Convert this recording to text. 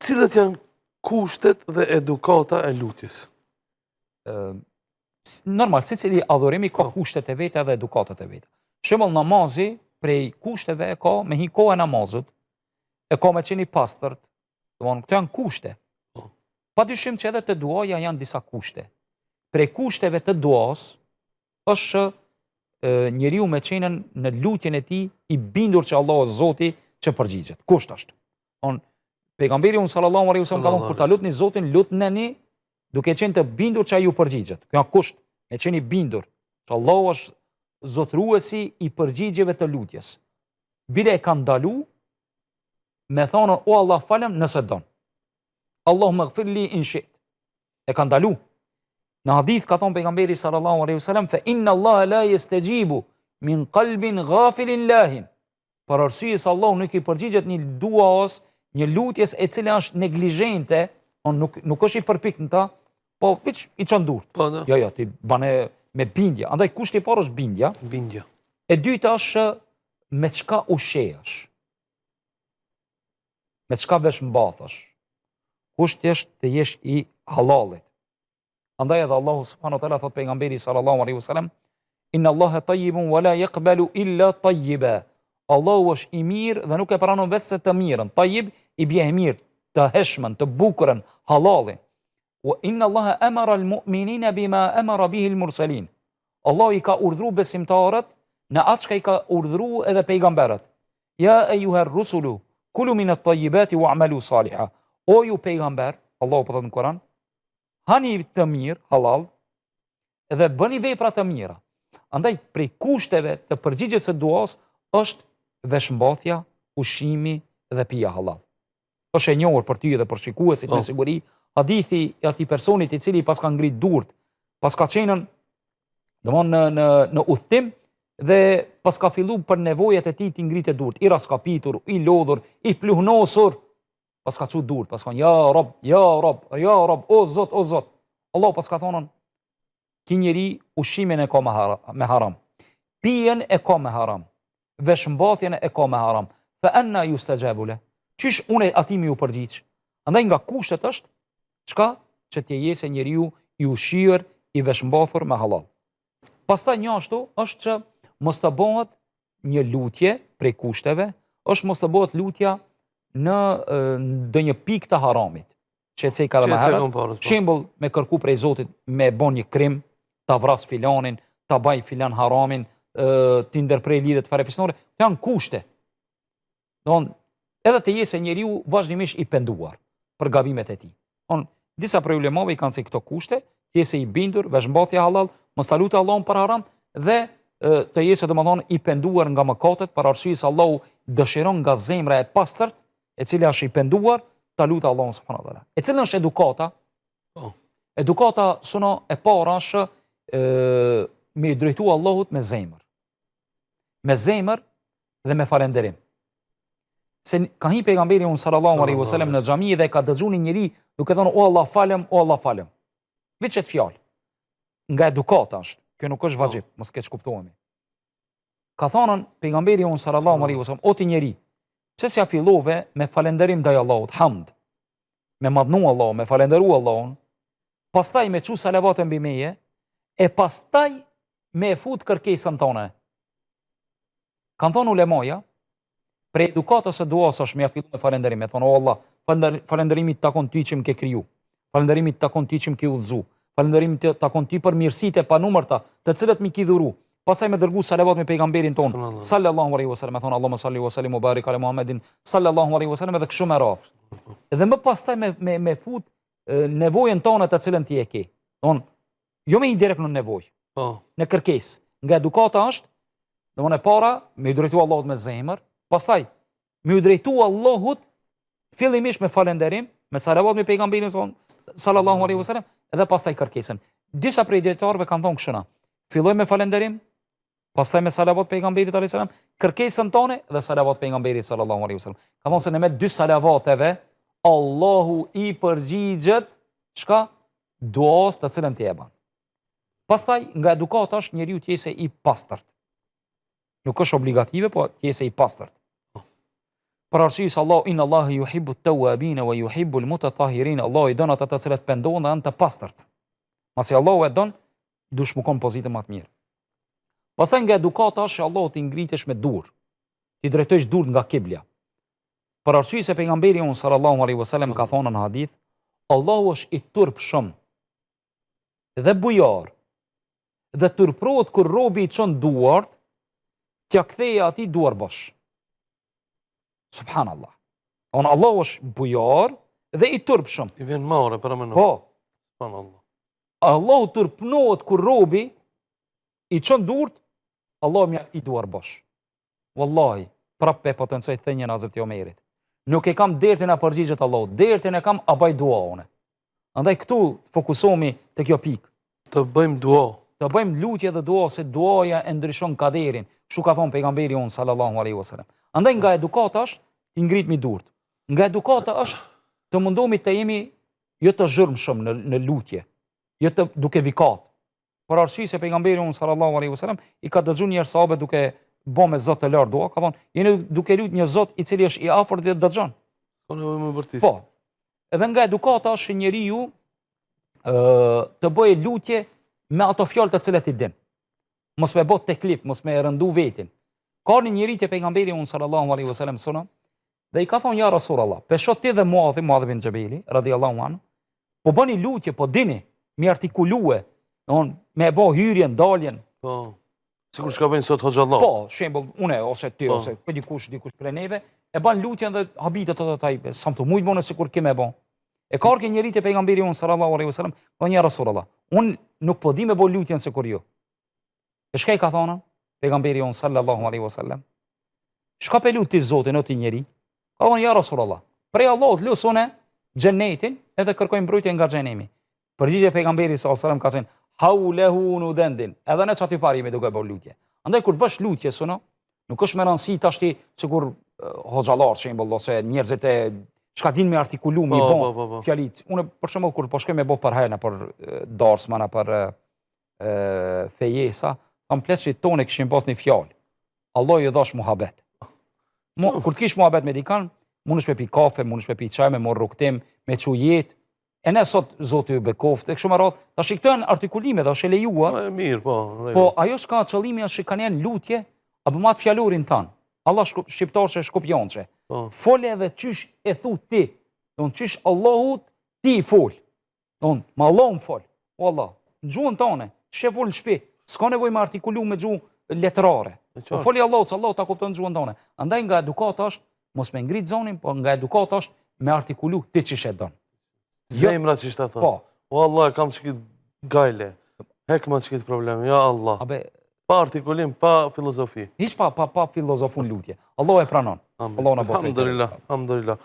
Cilët janë kushtet dhe edukata e lutjes? Normal, secili adhurimi ka kushtet e veta dhe edukatat e veta. Shembull, namazi prej kushteve e ka me hi kohë e namazut, e ka me qeni pastërt, këto janë kushte. Pa dyshim që edhe të duaja janë disa kushte. Prej kushteve të duas është njeriu me qenën në lutjen e tij i bindur që Allah është Zoti që përgjigjet. Kusht është. Pejgamberi sallallahu alaihi wasallam ka thonë kur ta lutni Zotin, lutneni duke qenë të bindur që ai ju përgjigjet. Kjo është kusht, me qenë i bindur që Allahu është zotruesi i përgjigjeve të lutjes. Bile e ka ndalu me thonë o Allah falem nëse don. Allahumma ighfirli in shi't. E ka ndalu. Në hadith ka thonë pejgamberi sallallahu alaihi wasallam fa inna Allah la yastajibu min qalbin ghafilin lahin. Për arsye se Allahu nuk i përgjigjet një duas, një lutjes e cila është neglizhente, nuk është i përpikt në ta, po veç i çon durt. Jo, ti bane me bindje. Andaj kushti i parë është bindja. Bindja. E dyta është me çka ushqehesh. Me çka vesh mbathesh. Kushti është të jesh i halalit. Andaj edhe Allahu subhanahu wa taala thot pejgamberi sallallahu alaihi wasallam, inna Allaha tayyibun wa la yaqbalu illa tayyiba. Allahu është i mirë dhe nuk e pranon vetëm të mirën. Tayyib i bie mirë, të heshmën, të bukurën, halalin. Wa inna Allaha amara al-mu'minina bima amara bihi al-mursalin. Allah i ka urdhëruar besimtarët në atë që i ka urdhëruar edhe pejgamberët. Ya ayyuha ar-rusulu kulu min at-tayyibati wa'malu salihan. O ju pejgamber, Allahu po thot në Kur'an, hani të mirë, halal, dhe bëni vepra të mira. Andaj prej kushteve të përgjigjes së duas është veshmbathja, ushqimi dhe pija halal. Është e njohur për ty dhe për shikuesit me siguri, hadithi i atij personit i cili pas ka ngrit durt, pas ka qenën në udhtim dhe pas ka filluar për nevojat e tij të ngritë durt, i raskapitur, i lodhur, i pluhnosur, pas ka çu durt, pas ka ja Rob, ja Rob, ja Rob, o Zot, o Zot. Allah pas ka thonë, ki njeri ushqimin e ka me haram, pijen e ka me haram, veshmbathjen e ka me haram, fa anna yustajabu la. Qysh unë atij më u përgjigj? Andaj nga kushtet është çka që të jesë njeriu i ushqyer, i veshmbathur me halal. Pastaj një ashtu është që mos të bëhet një lutje prej kushteve, është mos të bëhet lutja në ndonjë pikë të haramit. Që e ceka dhe më herët, shembull me kërku prej Zotit me bën një krim, ta vras filanin, ta baj filan haramin, ti ndërprej lidhet farefisnore, të janë kushte. Edhe të jesë njeriu vazhdimisht i penduar për gabimet e tij. Disa prej ulemave i kanë se këto kushte, të jesë i bindur, veshmbathja halal, mos ta lutë Allahun për haram dhe të jesë domethënë i penduar nga mëkatet, për arsye se Allahu dëshiron nga zemra e pastërt, e cila është i penduar, ta lutë Allahun subhanahu wa taala. E cila është edukata? Edukata sono e para është me i drejtu Allahut me zemër. Me zemër dhe me falenderim. Se ka hi pejgamberi sallallahu alaihi wasallam në xhami dhe ka dëgjuar një njeri duke thënë o Allah falem, o Allah falem. Veç çet fjalë. Nga edukata është, kjo nuk është vajxhib, mos keq kuptohemi. Ka thënë pejgamberi sallallahu alaihi wasallam o ti njeri, pse s'ja fillove me falenderim ndaj Allahut, hamd, me madhnu Allahun, me falenderu Allahun, pastaj me çu salavat mbi meje, e pastaj me fut kërkesën tonë. Kan thonë ulemaja, për edukatës së duas është me ja fillu me falenderim, e thonë o Allah, falenderimi të takon ty që më ke kriju, falenderimi të takon ty që më ke udhëzu, falenderimi të takon ty për mirësitë e panumërta, të cilët më ke dhuru. Pastaj me dërgu salavat me pejgamberin ton, sallallahu alaihi wasallam, e thonë Allahumma salli wa sallim wa barik ala Muhammedin, sallallahu alaihi wasallam, edhe kështu me radhë. Edhe më pastaj me fut nevojën tonë të cilën ti e ke. Jo me i direkt në nevojë, në kërkesë. Nga edukata është, domthonë e para, me i drejtu Allahut me zemër, pastaj me i drejtu Allahut fillimisht me falenderim, me salavat me pejgamberin sallallahu alaihi wasallam, edhe pastaj kërkesën. Disa prej dietarëve kanë thonë kështu: filloj me falenderim, pastaj me salavat pejgamberit alayhis salam, kërkesën tonë dhe salavat pejgamberit sallallahu alaihi wasallam. Ka thonë se në mes dy salavateve Allahu i përgjigjet çka duas të cilën ti e bën. Pastaj nga edukata është njeriu të jesë i pastërt. Nuk është obligative, po të jesë i pastërt. Për arsye se Allah inna Allaha yuhibbu at-tawwabin wa yuhibbu al-mutatahhirin, Allah i don ata të cilët pendohen dhe janë të pastërt. Masi Allahu e don, dush më kon pozitë më të mirë. Pastaj nga edukata është Allahu t'i ngritesh me dur, t'i drejtosh durt nga kibla. Për arsye se pejgamberi sallallahu alaihi wasallam ka thonë në hadith, Allahu është i turpshëm dhe bujar dhe turprohet kur robi i çon duart, t'ja ktheje atij duar bosh. Subhanallah. Allahu është bujar dhe i turpshëm. I vjen marrë para më. Po. Subhanallah. Allahu turpnohet kur robi i çon durt, Allahu mja i duar bosh. Wallahi, prapë potencoj thënien Hazreti Omerit. Nuk e kam dertin a përgjigjet Allahut, dertin e kam a baj dua une. Andaj këtu fokusohemi te kjo pikë. Të bëjmë dua. Të bëjmë lutje dhe dua, se duaja e ndryshon kaderin. Kështu ka thonë pejgamberi sallallahu alaihi wasallam. Andaj nga edukata është i ngritmi durt. Nga edukata është të mundohemi të jemi jo të zhurmshëm në lutje, jo të duke vikat. Për arsye se pejgamberi sallallahu alaihi wasallam i ka dëgjuar një sahabe duke bë me Zot të lartë dua, ka thonë, jeni duke lut një Zot i cili është i afërt dhe dëgjon. Po nevojë më vërtet. Po. Edhe nga edukata është njeriu të bëjë lutje me ato fjalë të cilat i din. Mos me bot teklif, mos me rëndu vetin. Ka një njeri te pejgamberi sallallahu alaihi wasallam sona, dhe i ka thonë ja Rasulullah, pesho ti dhe Muadh bin Xhabeli radhiyallahu anhu, po bëni lutje, po dini, mi artikulue, me bë hyrjen, daljen. Po. Sikur çka bëjnë sot hoxhallah. Po, shembull, unë ose ti ose dikush prej neve e bën lutjen dhe habitet ato ai, sa më shumë bënë sikur kemë bën. E ka orë njëri te pejgamberi sallallahu alaihi wasallam, thonë ja Rasulullah, unë nuk po di me bë lutjen sikur ju. E shka i ka thonë pejgamberi sallallahu alaihi wasallam? Shka pe lut ti Zotin o ti njeri? Ka thonë ja Rasulullah, prej Allahut lusone xhenetin edhe kërkoj mbrojtje nga xhenemi. Përgjigje pejgamberi sallallahu alaihi wasallam ka thënë haulehu nudendin. Edhe ne çati parimi duke bë lutje. Andaj kur bësh lutje sono, nuk është me rëndësi tash ti sikur hoxhallar shembull ose njerëzit e çka din me artikulu mi bon fjalit. Unë për shembull kur po shkoj me bë për hajna për darsmana për fejesa, kam pleçit tonë kishin pas një fjalë. Allah i dhash muhabet. Kur të kish muhabet me dikan, mundesh me pi kafe, mundesh me pi çaj, me morr rrugtim, me çu jetë. E ne sot Zoti ju bekoft, e kështu me radhë, tash këto janë artikulime dhe është e lejuar. Mirë, po. Po ajo s'ka qëllimi është që kanë janë lutje, apo mat fjalorin tan. Allah shqiptarçe shkopjonçe. Fole edhe çysh e thu ti. Don çysh Allahut ti fol. Don me Allahun fol. O Allah, gjuhën tonë, çe fol në shtëpi, s'ka nevojë me artikulu me gjuhë letrare. Po foli Allahut, Allahu ta kupton gjuhën tonë. Andaj nga edukata është mos me ngrit zonin, po nga edukata është me artikulu ti çish e don. Zemra që shta thonë. Po. O Allah, kam që kitë gajle. Hekma që kitë problem. Ja Allah. Pa artikulim, pa filozofi. Hiç pa filozofun lutje. Allah e pranon. Allah na bëj. Alhamdulillah. Alhamdulillah.